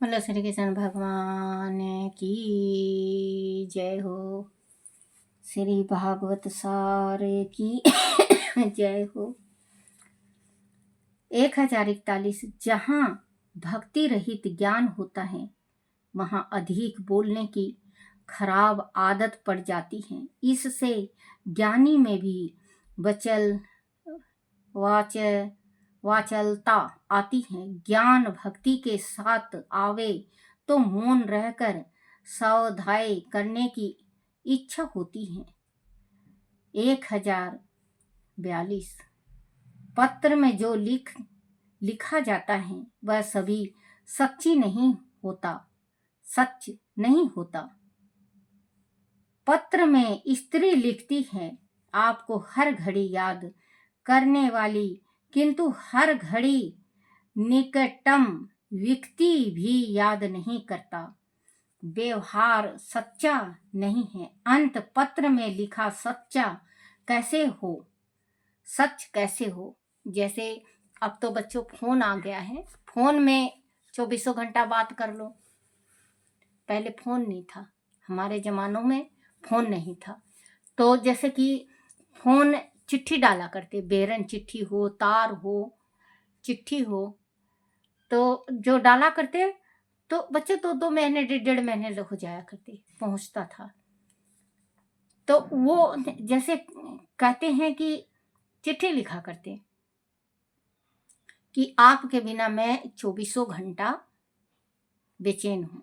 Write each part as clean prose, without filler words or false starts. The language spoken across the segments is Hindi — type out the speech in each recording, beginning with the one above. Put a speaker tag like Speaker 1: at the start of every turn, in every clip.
Speaker 1: बोलो श्री कृष्ण भगवान की जय हो। श्री भागवत सार की जय हो। 1041। जहाँ भक्ति रहित ज्ञान होता है वहाँ अधिक बोलने की खराब आदत पड़ जाती है। इससे ज्ञानी में भी वचल वाच वाचलता आती है। ज्ञान भक्ति के साथ आवे तो मौन रहकर स्वाध्याय करने की इच्छा होती है। 1042। पत्र में जो लिखा जाता है वह सभी सच नहीं होता। पत्र में स्त्री लिखती है आपको हर घड़ी याद करने वाली, किंतु हर घड़ी निकटतम व्यक्ति भी याद नहीं करता। व्यवहार सच्चा नहीं है। अंत पत्र में लिखा सच कैसे हो। जैसे अब तो बच्चों फोन आ गया है, फोन में 24 घंटा बात कर लो। पहले फोन नहीं था, हमारे जमानों में फोन नहीं था। तो जैसे कि फोन चिट्ठी डाला करते, बेरन चिट्ठी हो, तार हो, चिट्ठी हो, तो जो डाला करते तो बच्चे 2-2 महीने 1.5 महीने हो जाया करते, पहुंचता था। तो वो जैसे कहते हैं कि चिट्ठी लिखा करते कि आपके बिना मैं 24 घंटा बेचैन हूं।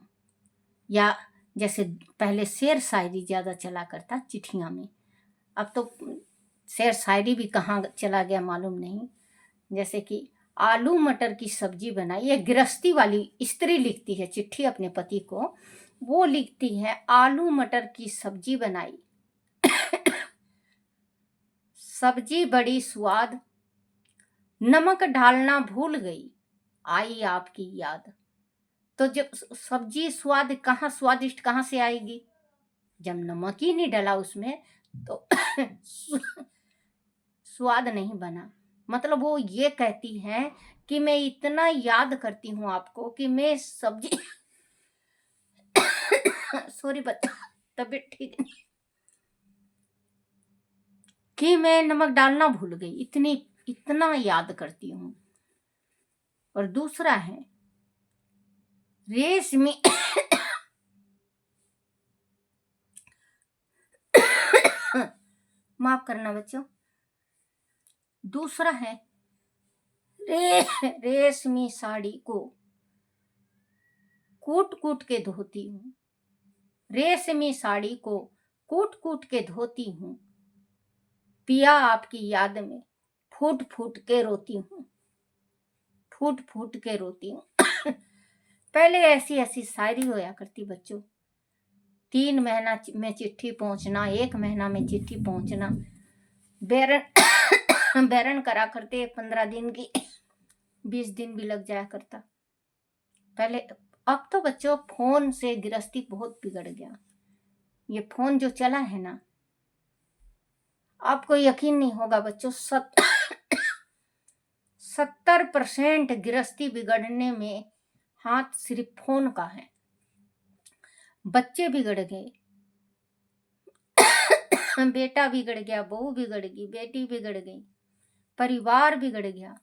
Speaker 1: या जैसे पहले शेर शायरी ज्यादा चला करता चिट्ठियां में, अब तो शेर शायरी भी कहाँ चला गया मालूम नहीं। जैसे कि आलू मटर की सब्जी बनाई, ये गृहस्थी वाली स्त्री लिखती है चिट्ठी अपने पति को। वो लिखती है आलू मटर की सब्जी बनाई, सब्जी बड़ी स्वाद, नमक डालना भूल गई, आई आपकी याद। तो जब सब्जी स्वादिष्ट कहाँ से आएगी जब नमक ही नहीं डाला उसमें, तो स्वाद नहीं बना। मतलब वो ये कहती है कि मैं इतना याद करती हूँ आपको कि मैं सब्जी सॉरी तबीयत ठीक नहीं, कि मैं नमक डालना भूल गई, इतना याद करती हूँ। और दूसरा है रेशमी माफ करना बच्चों। दूसरा है रेशमी साड़ी को कूट कूट के धोती हूँ, रेशमी साड़ी को कूट कूट के धोती हूँ, पिया आपकी याद में फूट फूट के रोती हूँ, फूट फूट के रोती हूँ। पहले ऐसी शायरी होया करती बच्चों। 3 महीना में चिट्ठी पहुंचना, 1 महीना में चिट्ठी पहुंचना, बैरन करा करते 15 दिन की, 20 दिन भी लग जाया करता पहले। अब तो बच्चों फोन से गृहस्थी बहुत बिगड़ गया। ये फोन जो चला है ना, आपको यकीन नहीं होगा बच्चों, 70% गृहस्थी बिगड़ने में हाथ सिर्फ फोन का है। बच्चे बिगड़ गए, बेटा बिगड़ गया, बहू बिगड़ गई, बेटी बिगड़ गई, परिवार बिगड़ गया,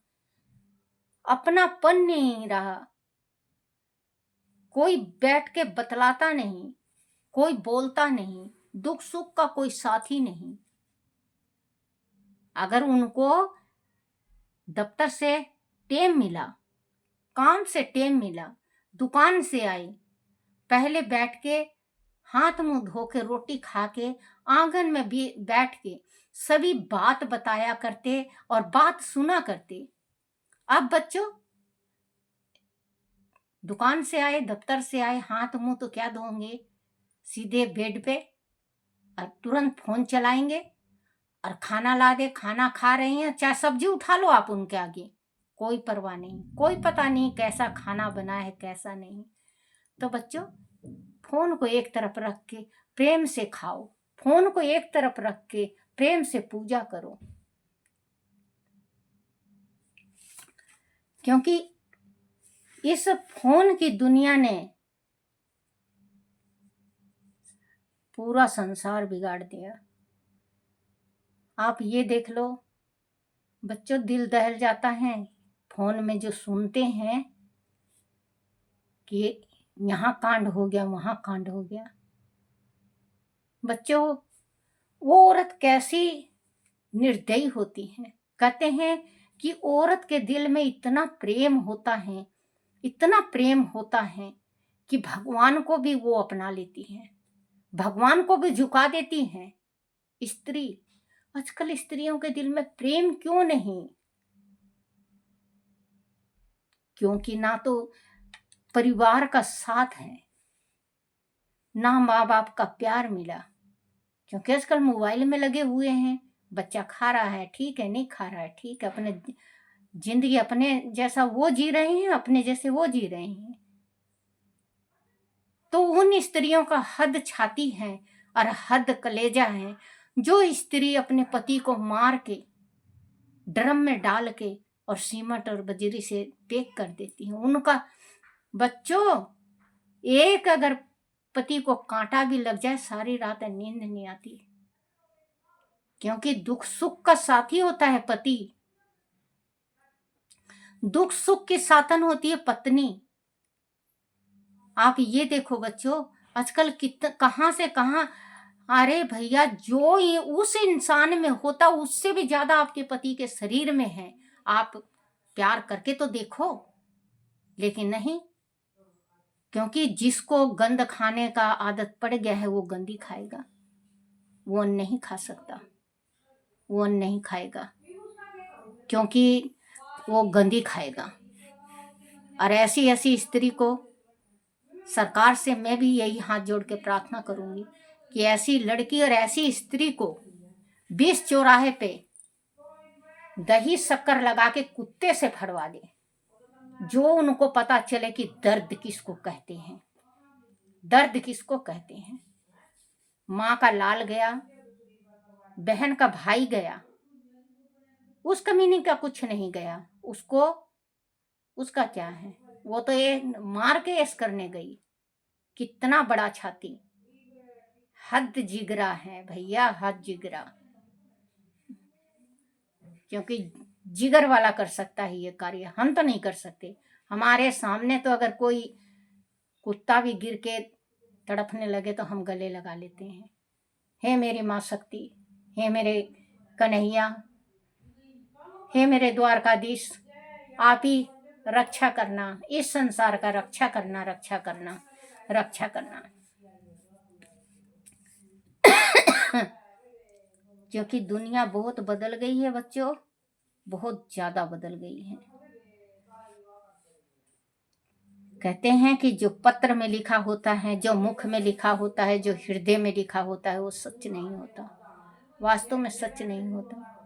Speaker 1: अपनापन नहीं रहा, कोई बैठ के बतलाता नहीं, कोई बोलता नहीं, दुख सुख का कोई साथी नहीं। अगर उनको दफ्तर से टेम मिला, काम से टेम मिला, दुकान से आई, पहले बैठ के हाथ मुंह धो के रोटी खा के आंगन में भी बैठ के सभी बात बताया करते और बात सुना करते। अब बच्चों दुकान से आए, दफ्तर से आए, हाथ मुंह तो क्या धोंगे, सीधे बेड पे और तुरंत फोन चलाएंगे और खाना ला दे, खाना खा रहे हैं, चाहे सब्जी उठा लो आप उनके आगे, कोई परवाह नहीं, कोई पता नहीं कैसा खाना बना है कैसा नहीं। तो बच्चों फोन को एक तरफ रख के प्रेम से खाओ, फोन को एक तरफ रख के प्रेम से पूजा करो, क्योंकि इस फोन की दुनिया ने पूरा संसार बिगाड़ दिया। आप ये देख लो बच्चों, दिल दहल जाता है फोन में जो सुनते हैं कि यहाँ कांड हो गया, वहाँ कांड हो गया। बच्चों, वो औरत कैसी निर्दयी होती है। कहते हैं कि औरत के दिल में इतना प्रेम होता है, इतना प्रेम होता है कि भगवान को भी वो अपना लेती है, भगवान को भी झुका देती है। स्त्री, आजकल स्त्रियों के दिल में प्रेम क्यों नहीं? क्योंकि ना तो परिवार का साथ है, ना माँ बाप का प्यार मिला। क्योंकि आजकल मोबाइल में लगे हुए हैं। बच्चा खा रहा है ठीक है, नहीं खा रहा है ठीक है, अपने जिंदगी अपने जैसा वो जी रहे हैं, अपने जैसे वो जी रहे हैं। तो उन स्त्रियों का हद छाती है और हद कलेजा है जो स्त्री अपने पति को मार के ड्रम में डाल के और सीमट और बजरी से पैक कर देती है। उनका बच्चों, एक अगर पति को कांटा भी लग जाए सारी रात नींद नहीं आती, क्योंकि दुख सुख का साथी होता है पति, दुख सुख की साथन होती है पत्नी। आप ये देखो बच्चों, आजकल कहां से कहां, अरे भैया जो ये उस इंसान में होता उससे भी ज्यादा आपके पति के शरीर में है। आप प्यार करके तो देखो। लेकिन नहीं, क्योंकि जिसको गंद खाने का आदत पड़ गया है वो गंदी खाएगा, वो नहीं खा सकता, वो नहीं खाएगा क्योंकि वो गंदी खाएगा। और ऐसी ऐसी स्त्री को सरकार से मैं भी यही हाथ जोड़ के प्रार्थना करूंगी कि ऐसी लड़की और ऐसी स्त्री को 20 चौराहे पे दही शक्कर लगा के कुत्ते से फड़वा दे, जो उनको पता चले कि दर्द किसको कहते हैं, दर्द किसको कहते हैं। माँ का लाल गया, बहन का भाई गया, उस कमीनी का कुछ नहीं गया, उसको उसका क्या है, वो तो ये मार के ऐश करने गई। कितना बड़ा छाती, हद जिगरा है भैया, हद जिगरा। क्योंकि जिगर वाला कर सकता है ये कार्य, हम तो नहीं कर सकते। हमारे सामने तो अगर कोई कुत्ता भी गिर के तड़पने लगे तो हम गले लगा लेते हैं। हे मेरी माँ शक्ति, हे मेरे कन्हैया, हे मेरे द्वारकाधीश, आप ही रक्षा करना, इस संसार का रक्षा करना, रक्षा करना, रक्षा करना। क्योंकि दुनिया बहुत बदल गई है बच्चों, बहुत ज्यादा बदल गई है। कहते हैं कि जो पत्र में लिखा होता है, जो मुख में लिखा होता है, जो हृदय में लिखा होता है वो सच नहीं होता, वास्तव में सच नहीं होता।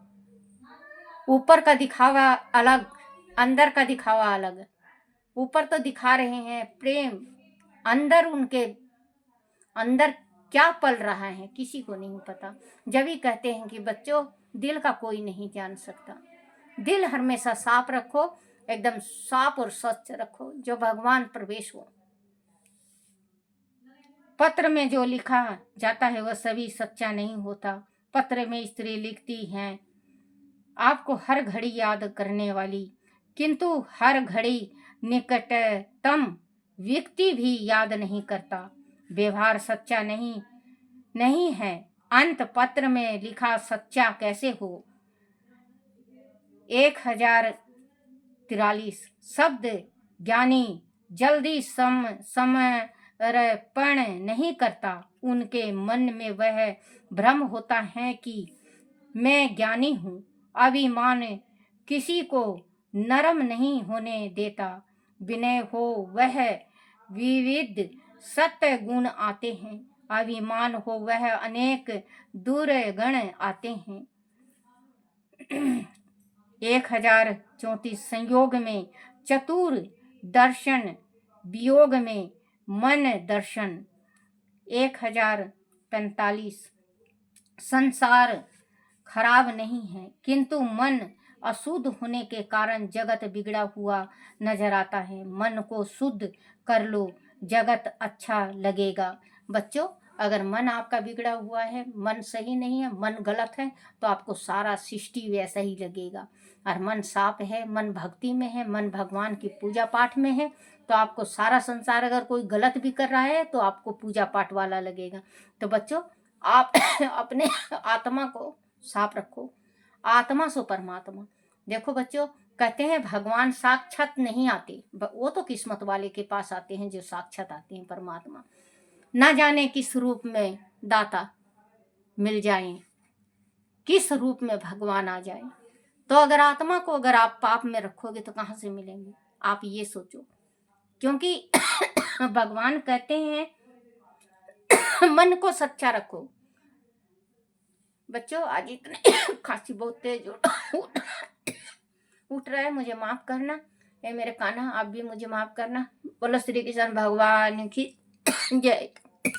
Speaker 1: ऊपर का दिखावा अलग, अंदर का दिखावा अलग। ऊपर तो दिखा रहे हैं प्रेम, अंदर उनके अंदर क्या पल रहा है किसी को नहीं पता। जब ही कहते हैं कि बच्चों दिल का कोई नहीं जान सकता, दिल हमेशा साफ रखो, एकदम साफ और स्वच्छ रखो, जो भगवान प्रवेश हो। पत्र में जो लिखा जाता है वह सभी सच्चा नहीं होता। पत्र में स्त्री लिखती हैं आपको हर घड़ी याद करने वाली, किंतु हर घड़ी निकटतम व्यक्ति भी याद नहीं करता। व्यवहार सच्चा नहीं है, अंत पत्र में लिखा सच्चा कैसे हो। 1043 शब्द ज्ञानी जल्दी समर्पण नहीं करता। उनके मन में वह भ्रम होता है कि मैं ज्ञानी हूँ। अभिमान किसी को नरम नहीं होने देता। विनय हो वह विविध सत्य गुण आते हैं, अभिमान हो वह अनेक दुर्गुण आते हैं। 1034 संयोग में चतुर दर्शन, वियोग में मन दर्शन। 1045 संसार खराब नहीं है, किंतु मन अशुद्ध होने के कारण जगत बिगड़ा हुआ नजर आता है। मन को शुद्ध कर लो, जगत अच्छा लगेगा। बच्चों, अगर मन आपका बिगड़ा हुआ है, मन सही नहीं है, मन गलत है, तो आपको सारा सृष्टि वैसा ही लगेगा। और मन साफ है, मन भक्ति में है, मन भगवान की पूजा पाठ में है, तो आपको सारा संसार अगर कोई गलत भी कर रहा है तो आपको पूजा पाठ वाला लगेगा। तो बच्चों, आप अपने आत्मा को साफ रखो। आत्मा सो परमात्मा। देखो बच्चों, कहते हैं भगवान साक्षात नहीं आते, वो तो किस्मत वाले के पास आते हैं जो साक्षात आते हैं परमात्मा। ना जाने किस रूप में दाता मिल जाएं, किस रूप में भगवान आ जाए। तो अगर आत्मा को अगर आप पाप में रखोगे तो कहाँ से मिलेंगे, आप ये सोचो। क्योंकि भगवान कहते हैं मन को सच्चा रखो। बच्चों, आज इतने खांसी बहुत तेज उठ रहा है, मुझे माफ करना। ये मेरे कान्हा, आप भी मुझे माफ करना। बोलो श्री कृष्ण भगवान की जय।